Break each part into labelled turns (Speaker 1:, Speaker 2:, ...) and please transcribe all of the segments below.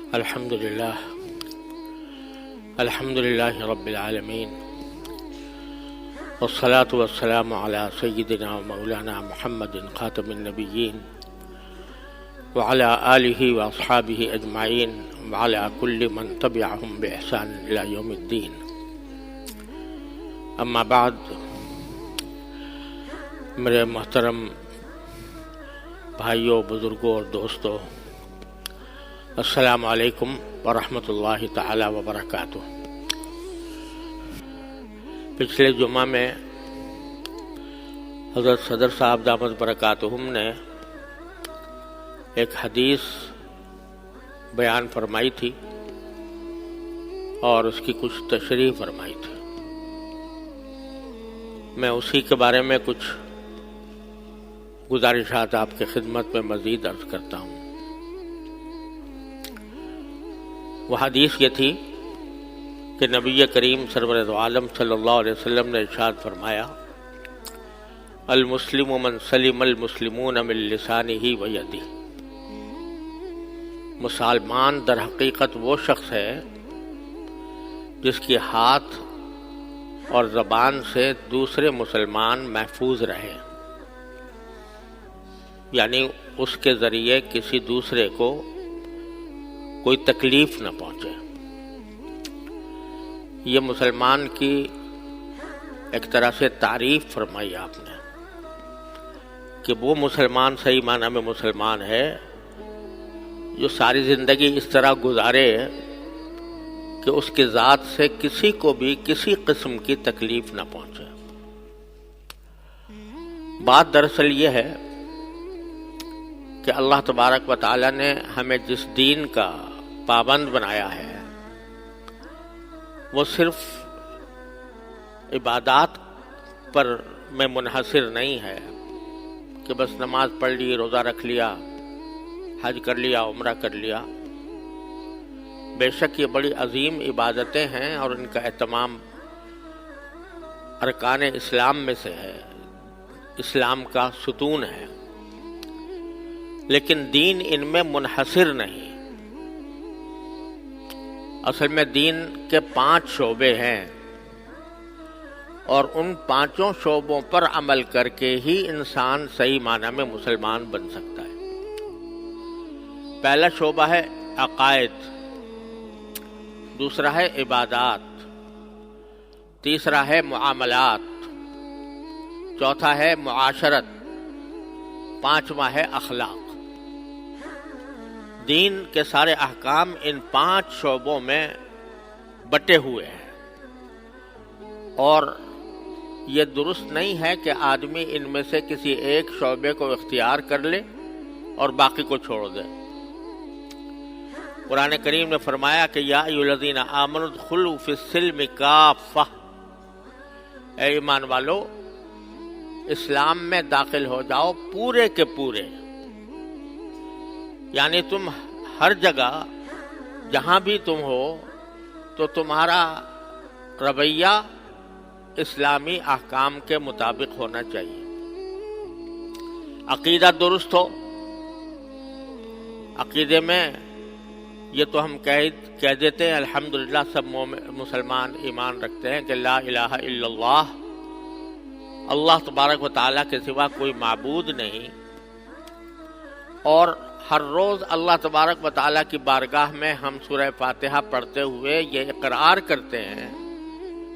Speaker 1: الحمد لله رب العالمين والصلاة والسلام على سيدنا ومولانا محمد خاتم النبيين وعلى آله وأصحابه أجمعين وعلى كل من تبعهم بإحسان إلى يوم الدين. اما بعد، میرے محترم بھائیوں، بزرگوں اور دوستوں، السلام علیکم ورحمۃ اللہ تعالی وبرکاتہ۔ پچھلے جمعہ میں حضرت صدر صاحب دامت برکاتہم نے ایک حدیث بیان فرمائی تھی اور اس کی کچھ تشریح فرمائی تھی۔ میں اسی کے بارے میں کچھ گزارشات آپ کی خدمت میں مزید عرض کرتا ہوں۔ وہ حدیث یہ تھی کہ نبی کریم سرور عالم صلی اللہ علیہ وسلم نے ارشاد فرمایا، المسلم من سلم المسلمون من لسانہ و یدہ۔ مسلمان در حقیقت وہ شخص ہے جس کے ہاتھ اور زبان سے دوسرے مسلمان محفوظ رہے، یعنی اس کے ذریعے کسی دوسرے کو کوئی تکلیف نہ پہنچے۔ یہ مسلمان کی ایک طرح سے تعریف فرمائی آپ نے کہ وہ مسلمان صحیح معنی میں مسلمان ہے جو ساری زندگی اس طرح گزارے کہ اس کی ذات سے کسی کو بھی کسی قسم کی تکلیف نہ پہنچے۔ بات دراصل یہ ہے کہ اللہ تبارک و تعالی نے ہمیں جس دین کا پابند بنایا ہے وہ صرف عبادات پر میں منحصر نہیں ہے کہ بس نماز پڑھ لی، روزہ رکھ لیا، حج کر لیا، عمرہ کر لیا۔ بے شک یہ بڑی عظیم عبادتیں ہیں اور ان کا اہتمام ارکان اسلام میں سے ہے، اسلام کا ستون ہے، لیکن دین ان میں منحصر نہیں۔ اصل میں دین کے 5 شعبے ہیں اور ان 5 شعبوں پر عمل کر کے ہی انسان صحیح معنی میں مسلمان بن سکتا ہے۔ پہلا شعبہ ہے عقائد، دوسرا ہے عبادات، تیسرا ہے معاملات، چوتھا ہے معاشرت، 5واں ہے اخلاق۔ دین کے سارے احکام ان 5 شعبوں میں بٹے ہوئے ہیں، اور یہ درست نہیں ہے کہ آدمی ان میں سے کسی ایک شعبے کو اختیار کر لے اور باقی کو چھوڑ دے۔ قرآن کریم نے فرمایا کہ یا ایھا الذین آمنوا ادخلوا فی السلم کافہ، اے ایمان والو اسلام میں داخل ہو جاؤ پورے کے پورے، یعنی تم ہر جگہ جہاں بھی تم ہو تو تمہارا رویہ اسلامی احکام کے مطابق ہونا چاہیے۔ عقیدہ درست ہو، عقیدے میں یہ تو ہم کہہ دیتے ہیں الحمدللہ سب مسلمان ایمان رکھتے ہیں کہ لا الہ الا اللہ، اللہ تبارک و تعالیٰ کے سوا کوئی معبود نہیں، اور ہر روز اللہ تبارک و تعالیٰ کی بارگاہ میں ہم سورہ فاتحہ پڑھتے ہوئے یہ اقرار کرتے ہیں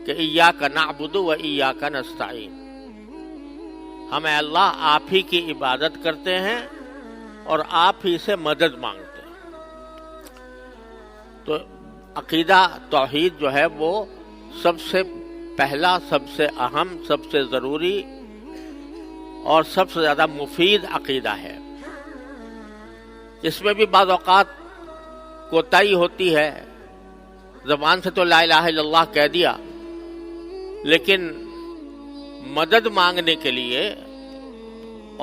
Speaker 1: کہ ایاک نعبد و ایاک نستعین، ہم اے اللہ آپ ہی کی عبادت کرتے ہیں اور آپ ہی سے مدد مانگتے ہیں۔ تو عقیدہ توحید جو ہے وہ سب سے پہلا، سب سے اہم، سب سے ضروری اور سب سے زیادہ مفید عقیدہ ہے۔ اس میں بھی بعض اوقات کوتاہی ہوتی ہے، زبان سے تو لا الہ الا اللہ کہہ دیا، لیکن مدد مانگنے کے لیے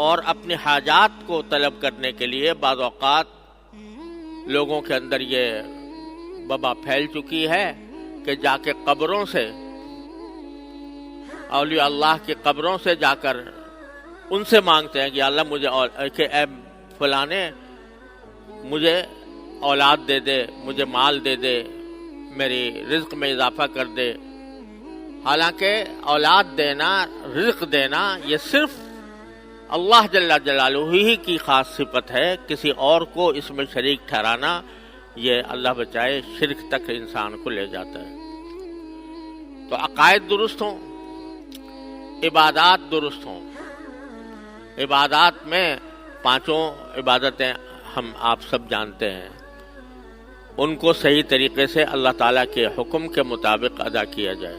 Speaker 1: اور اپنی حاجات کو طلب کرنے کے لیے بعض اوقات لوگوں کے اندر یہ وبا پھیل چکی ہے کہ جا کے قبروں سے، اولیاء اللہ کی قبروں سے جا کر ان سے مانگتے ہیں کہ اللہ مجھے، کہ اے فلانے مجھے اولاد دے دے، مجھے مال دے دے، میری رزق میں اضافہ کر دے. حالانکہ اولاد دینا، رزق دینا، یہ صرف اللہ جل جلالہ ہی کی خاص صفت ہے. کسی اور کو اس میں شریک ٹھہرانا یہ اللہ بچائے شرک تک انسان کو لے جاتا ہے. تو عقائد درست ہوں، عبادات درست ہوں. عبادات میں پانچوں عبادتیں ہم آپ سب جانتے ہیں، ان کو صحیح طریقے سے اللہ تعالیٰ کے حکم کے مطابق ادا کیا جائے.